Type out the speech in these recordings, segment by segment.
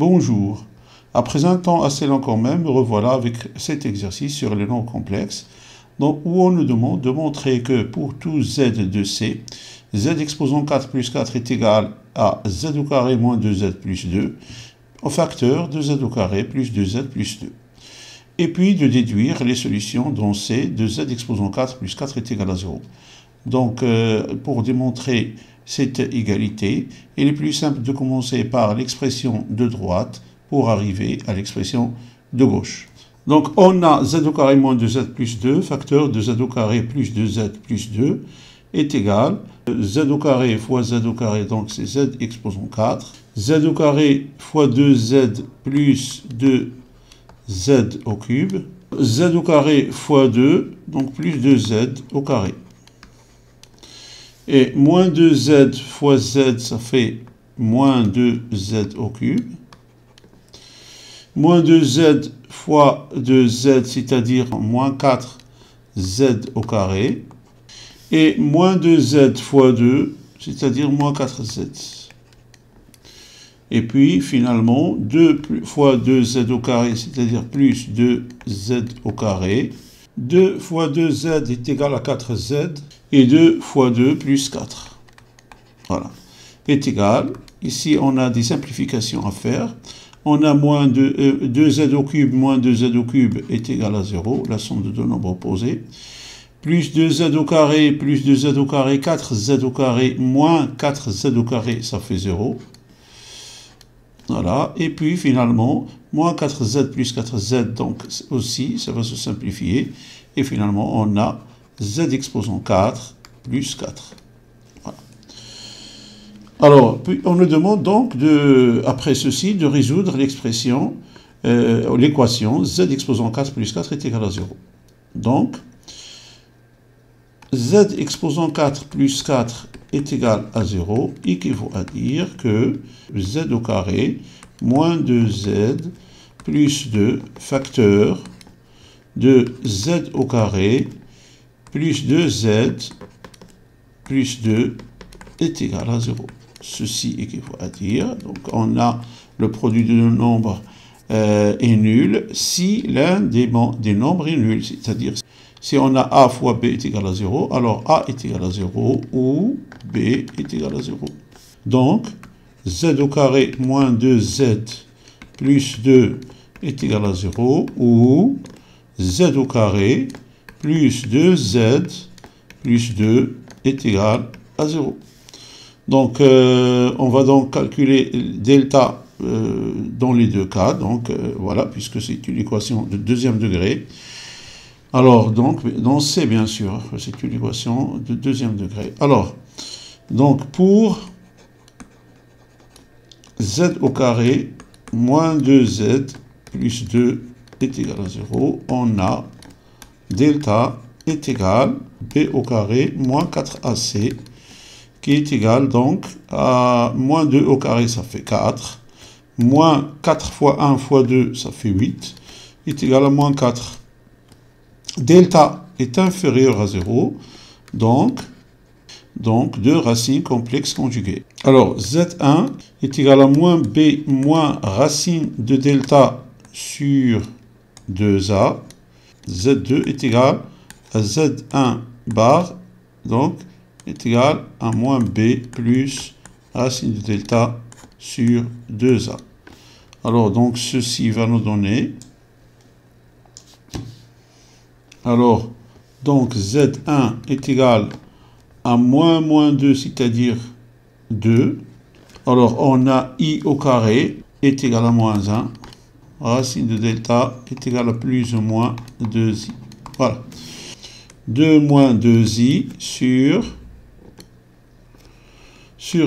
Bonjour. Après un temps assez long quand même, me revoilà avec cet exercice sur les nombres complexes, où on nous demande de montrer que pour tout z de c, z exposant 4 plus 4 est égal à z au carré moins 2z plus 2, au facteur de z au carré plus 2z plus 2. Et puis de déduire les solutions dont c de z exposant 4 plus 4 est égal à 0. Donc, pour démontrer cette égalité, il est plus simple de commencer par l'expression de droite pour arriver à l'expression de gauche. Donc, on a z au carré moins 2z plus 2, facteur de z au carré plus 2z plus 2, est égal z au carré fois z au carré, donc c'est z exposant 4, z au carré fois 2z plus 2z au cube, z au carré fois 2, donc plus 2z au carré. Et moins 2z fois z, ça fait moins 2z au cube. Moins 2z fois 2z, c'est-à-dire moins 4z au carré. Et moins 2z fois 2, c'est-à-dire moins 4z. Et puis, finalement, 2 fois 2z au carré, c'est-à-dire plus 2z au carré. 2 fois 2z est égal à 4z. Et 2 fois 2 plus 4. Voilà. Est égal. Ici, on a des simplifications à faire. On a moins 2z au cube moins 2z au cube est égal à 0, la somme de deux nombres opposés. Plus 2z au carré plus 2z au carré, 4z au carré moins 4z au carré, ça fait 0. Voilà. Et puis, finalement, moins 4z plus 4z, donc aussi, ça va se simplifier. Et finalement, on a z exposant 4 plus 4. Voilà. Alors, puis on nous demande donc, après ceci, de résoudre l'expression, l'équation z exposant 4 plus 4 est égal à 0. Donc, z exposant 4 plus 4 est égal à 0, équivaut à dire que z au carré moins 2z plus 2 facteur de z au carré plus 2z plus 2 est égal à 0. Ceci équivaut à dire, donc on a le produit de nos nombres est nul si l'un des nombres est nul, c'est-à-dire si on a a fois b est égal à 0, alors a est égal à 0 ou b est égal à 0. Donc, z au carré moins 2z plus 2 est égal à 0 ou z au carré plus 2z plus 2 est égal à 0. Donc, on va donc calculer delta dans les deux cas. Donc, voilà, puisque c'est une équation de deuxième degré. Alors, donc, dans C, bien sûr, c'est une équation de deuxième degré. Alors, donc, pour z au carré moins 2z plus 2 est égal à 0, on a delta est égal b au carré moins 4ac, qui est égal donc à moins 2 au carré, ça fait 4, moins 4 fois 1 fois 2, ça fait 8, est égal à moins 4. Delta est inférieur à 0, donc 2 racines complexes conjuguées. Alors, Z1 est égal à moins B moins racine de delta sur 2A. Z2 est égal à Z1 bar, donc est égal à moins B plus racine de delta sur 2A. Alors, donc, ceci va nous donner... Alors, donc, Z1 est égal à moins 2, c'est-à-dire 2. Alors, on a I au carré est égal à moins 1. Racine de delta est égal à plus ou moins 2i. Voilà. 2 moins 2i sur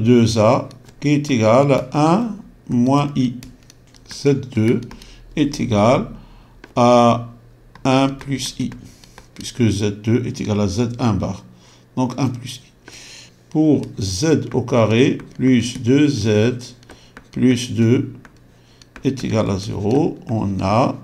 2a qui est égal à 1 moins i. Z2 est égal à 1 plus i, puisque Z2 est égal à Z1 bar. Donc 1 plus i. Pour z au carré plus 2z plus 2 est égal à 0, on a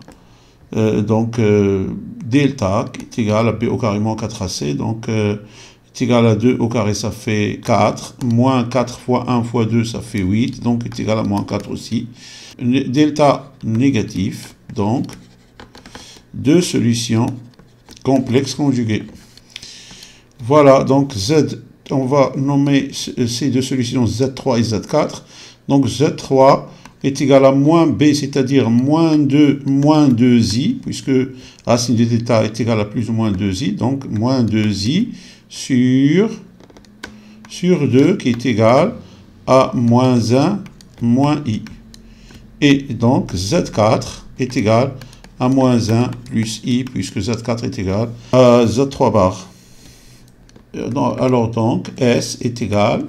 delta qui est égal à b au carré moins 4ac, donc est est égal à 2 au carré, ça fait 4. Moins 4 fois 1 fois 2, ça fait 8. Donc, est égal à moins 4 aussi. Delta négatif. Donc, deux solutions complexes conjuguées. Voilà, donc Z, on va nommer ces deux solutions Z3 et Z4. Donc, Z3 est égal à moins B, c'est-à-dire moins 2i, puisque racine de θ est égal à plus ou moins 2i, donc moins 2i sur 2 qui est égal à moins 1 moins i. Et donc Z4 est égal à moins 1 plus i, puisque Z4 est égal à Z3 bar. Alors donc S est égal,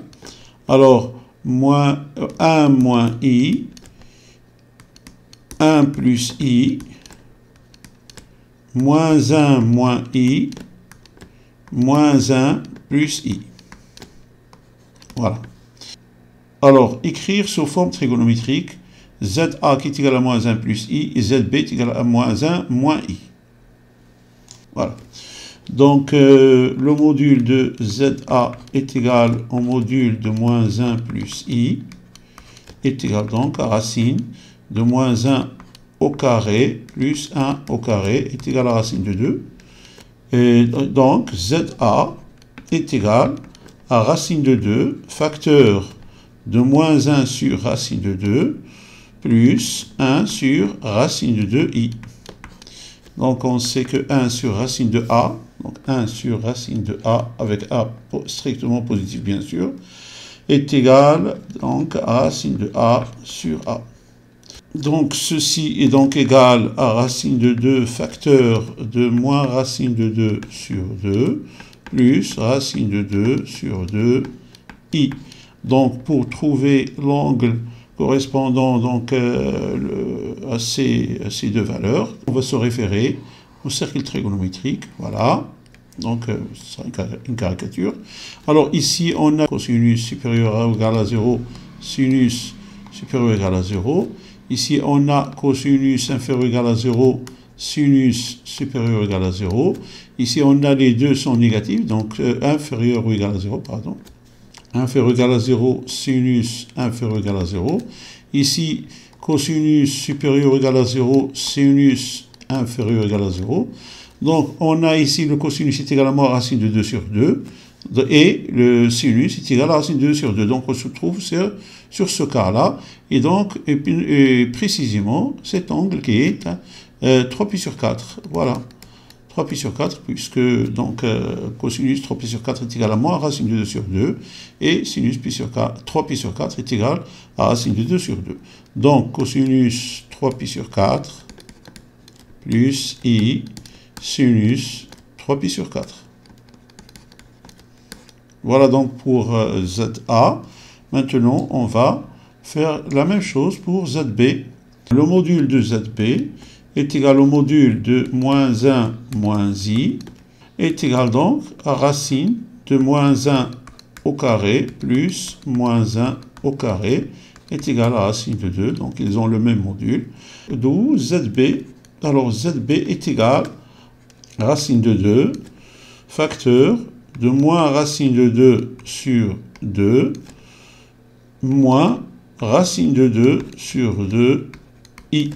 alors moins 1 moins i, 1 plus i, moins 1 moins i, moins 1 plus i. Voilà. Alors, écrire sous forme trigonométrique, ZA qui est égal à moins 1 plus i, et ZB est égal à moins 1 moins i. Voilà. Donc, le module de ZA est égal au module de moins 1 plus i, est égal donc à racine de moins 1 au carré plus 1 au carré est égal à racine de 2. Et donc, ZA est égal à racine de 2, facteur de moins 1 sur racine de 2, plus 1 sur racine de 2i. Donc, on sait que 1 sur racine de a, donc 1 sur racine de a, avec a strictement positif bien sûr, est égal donc à racine de a sur a. Donc, ceci est donc égal à racine de 2 facteur de moins racine de 2 sur 2, plus racine de 2 sur 2i. Donc, pour trouver l'angle correspondant donc, à ces deux valeurs, on va se référer au cercle trigonométrique. Voilà. Donc, ce sera une caricature. Alors, ici, on a cosinus supérieur ou égal à 0, sinus supérieur ou égal à 0. Ici, on a cosinus inférieur ou égal à 0, sinus supérieur ou égal à 0. Ici, on a les deux sont négatifs, donc inférieur ou égal à 0, pardon. Inférieur ou égal à 0, sinus inférieur ou égal à 0. Ici, cosinus supérieur ou égal à 0, sinus inférieur ou égal à 0. Donc, on a ici le cosinus est égal à racine de 2 sur 2. Et le sinus est égal à racine de 2 sur 2. Donc, on se trouve sur ce cas-là. Et donc, précisément, cet angle qui est 3π sur 4. Voilà. 3π sur 4, puisque donc cosinus 3π sur 4 est égal à moins racine de 2 sur 2, et sinus 3π sur 4 est égal à racine de 2 sur 2. Donc, cosinus 3π sur 4 plus i sinus 3π sur 4. Voilà donc pour ZA. Maintenant, on va faire la même chose pour ZB. Le module de ZB est égal au module de moins 1 moins i, est égal donc à racine de moins 1 au carré plus moins 1 au carré est égal à racine de 2. Donc, ils ont le même module. D'où ZB. Alors, ZB est égal à racine de 2, facteur de moins racine de 2 sur 2, moins racine de 2 sur 2i.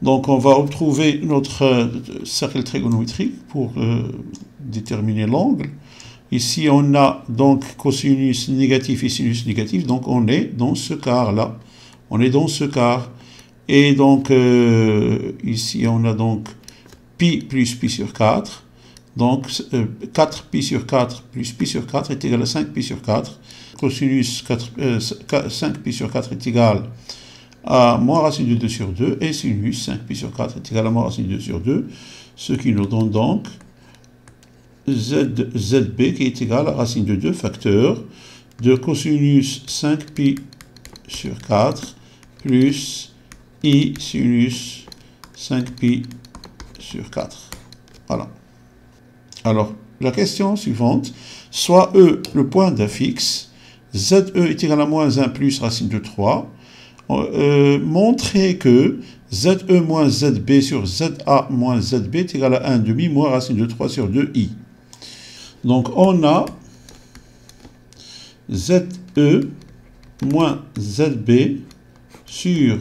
Donc, on va retrouver notre cercle trigonométrique pour déterminer l'angle. Ici, on a donc cosinus négatif et sinus négatif. Donc, on est dans ce quart-là. On est dans ce quart. Et donc, ici, on a donc pi plus pi sur 4. Donc, 4π sur 4 plus π sur 4 est égal à 5π sur 4. Cosinus 5π sur 4 est égal à moins racine de 2 sur 2. Et sinus 5π sur 4 est égal à moins racine de 2 sur 2. Ce qui nous donne donc ZB qui est égal à racine de 2 facteur de cosinus 5π sur 4 plus i sinus 5π sur 4. Voilà. Alors, la question suivante, soit E le point d'affixe, ZE est égal à moins 1 plus racine de 3, montrer que ZE moins ZB sur ZA moins ZB est égal à 1 demi moins racine de 3 sur 2i. Donc on a ZE moins ZB sur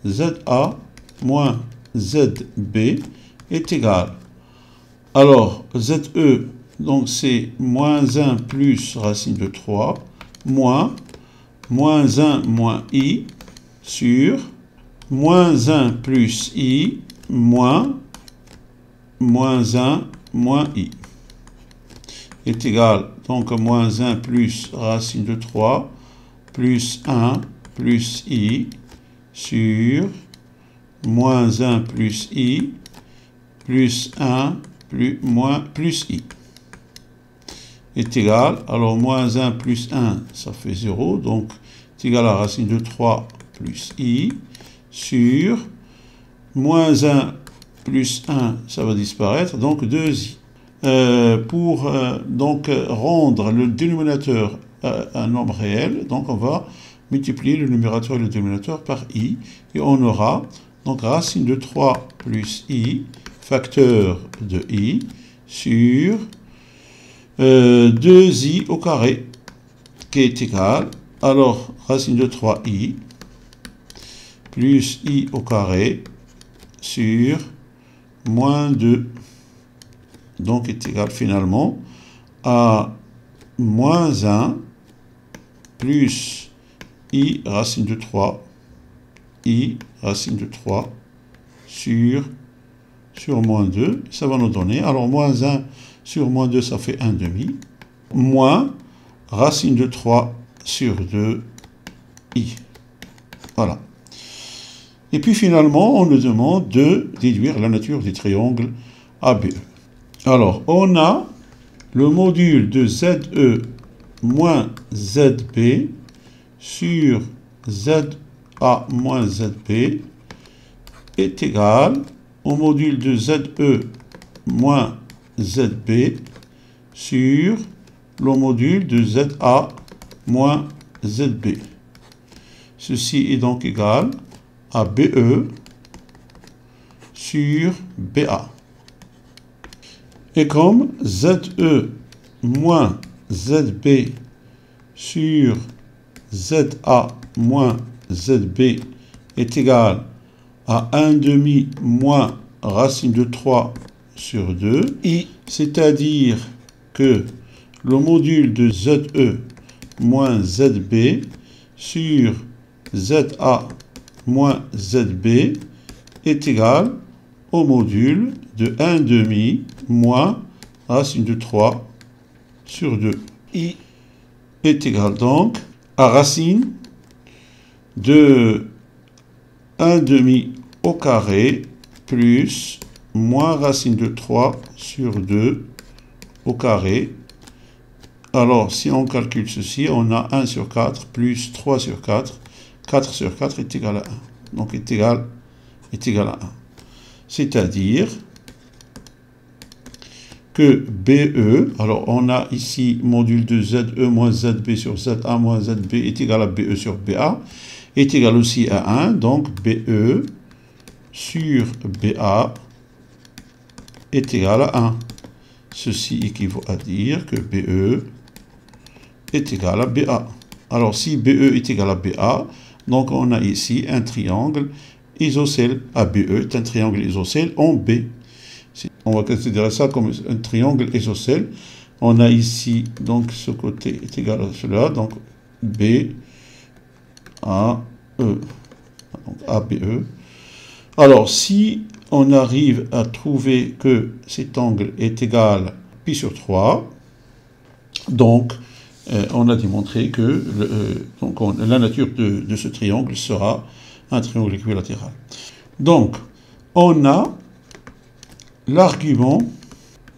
ZA moins ZB est égal. Alors, ZE, donc c'est moins 1 plus racine de 3, moins 1 moins I sur moins 1 plus I moins 1 moins I est égal, donc moins 1 plus racine de 3 plus 1 plus I sur moins 1 plus I plus 1 plus I est égal, alors moins 1 plus 1 ça fait 0, donc c'est égal à racine de 3 plus I sur moins 1 plus 1 ça va disparaître, donc 2I. Pour donc rendre le dénominateur un nombre réel, donc on va multiplier le numérateur et le dénominateur par I et on aura donc racine de 3 plus I facteur de I sur 2I au carré qui est égal, alors racine de 3I plus I au carré sur moins 2, donc est égal finalement à moins 1 plus I racine de 3, I racine de 3 sur moins 2, ça va nous donner, alors moins 1 sur moins 2 ça fait 1 demi, moins racine de 3 sur 2 I. Voilà. Et puis finalement, on nous demande de déduire la nature des triangles ABE. Alors, on a le module de ZE moins ZB sur ZA moins ZB est égal au module de ZE moins ZB sur le module de ZA moins ZB. Ceci est donc égal à BE sur BA. Et comme ZE moins ZB sur ZA moins ZB est égal à 1 demi moins racine de 3 sur 2, I, c'est-à-dire que le module de ZE moins ZB sur ZA moins ZB est égal au module de 1 demi moins racine de 3 sur 2. I est égal donc à racine de 1 demi au carré plus moins racine de 3 sur 2 au carré. Alors, si on calcule ceci, on a 1 sur 4 plus 3 sur 4. 4 sur 4 est égal à 1. Donc, est égal à 1. C'est-à-dire que BE, alors on a ici module de ZE moins ZB sur ZA moins ZB est égal à BE sur BA, est égal aussi à 1. Donc, BE sur BA est égal à 1. Ceci équivaut à dire que BE est égal à BA. Alors, si BE est égal à BA, donc on a ici un triangle isocèle. ABE est un triangle isocèle en B. On va considérer ça comme un triangle isocèle. On a ici, donc ce côté est égal à cela, donc B, A, E. Donc ABE. Alors, si on arrive à trouver que cet angle est égal à pi sur 3, donc on a démontré que la nature de ce triangle sera un triangle équilatéral. Donc, on a l'argument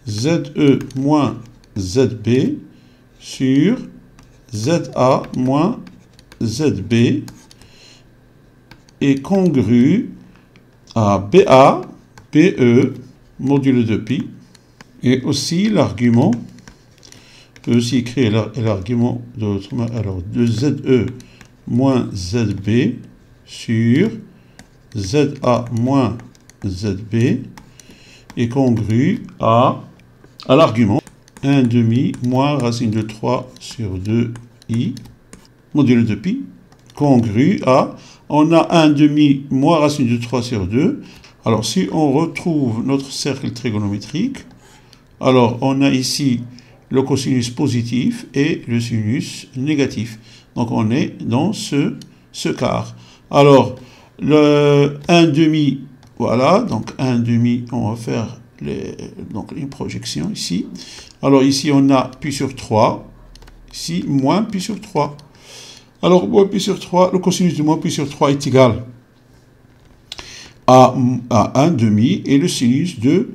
ZE moins ZB sur ZA moins ZB est congru à BA, BE, modulo de pi, et aussi l'argument, on peut aussi écrire l'argument alors de ZE moins ZB sur ZA moins ZB est congru à l'argument 1 demi moins racine de 3 sur 2i, modulo de pi, congru à, on a 1 demi moins racine de 3 sur 2. Alors, si on retrouve notre cercle trigonométrique, alors on a ici le cosinus positif et le sinus négatif. Donc, on est dans ce quart. Alors, le 1 demi, voilà, donc 1 demi, on va faire donc une projection ici. Alors, ici, on a pi sur 3, ici, moins pi sur 3. Alors, moins pi sur 3, le cosinus de moins pi sur 3 est égal à 1 demi, et le sinus de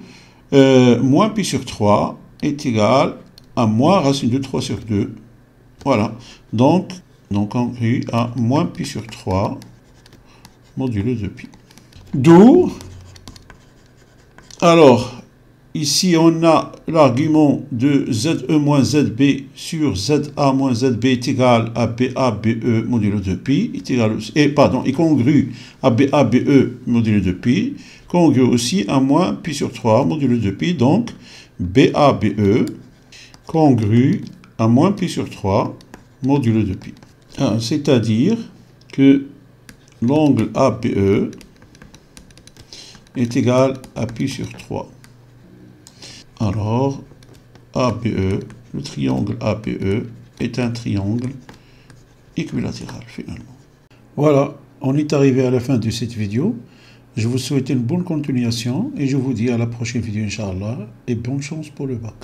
moins pi sur 3 est égal à moins racine de 3 sur 2. Voilà. Donc congru à moins pi sur 3 modulo de pi. D'où, alors, ici on a l'argument de ZE moins ZB sur ZA moins ZB est égal à BA BE modulo de pi, est égal aussi, est congru à BA BE modulo de pi, congru aussi à moins pi sur 3 modulo de pi, donc BA BE congru à moins pi sur 3 modulo de pi. C'est-à-dire que l'angle ABE est égal à pi sur 3. Alors, ABE, le triangle ABE est un triangle équilatéral finalement. Voilà, on est arrivé à la fin de cette vidéo. Je vous souhaite une bonne continuation et je vous dis à la prochaine vidéo, Inch'Allah, et bonne chance pour le bac.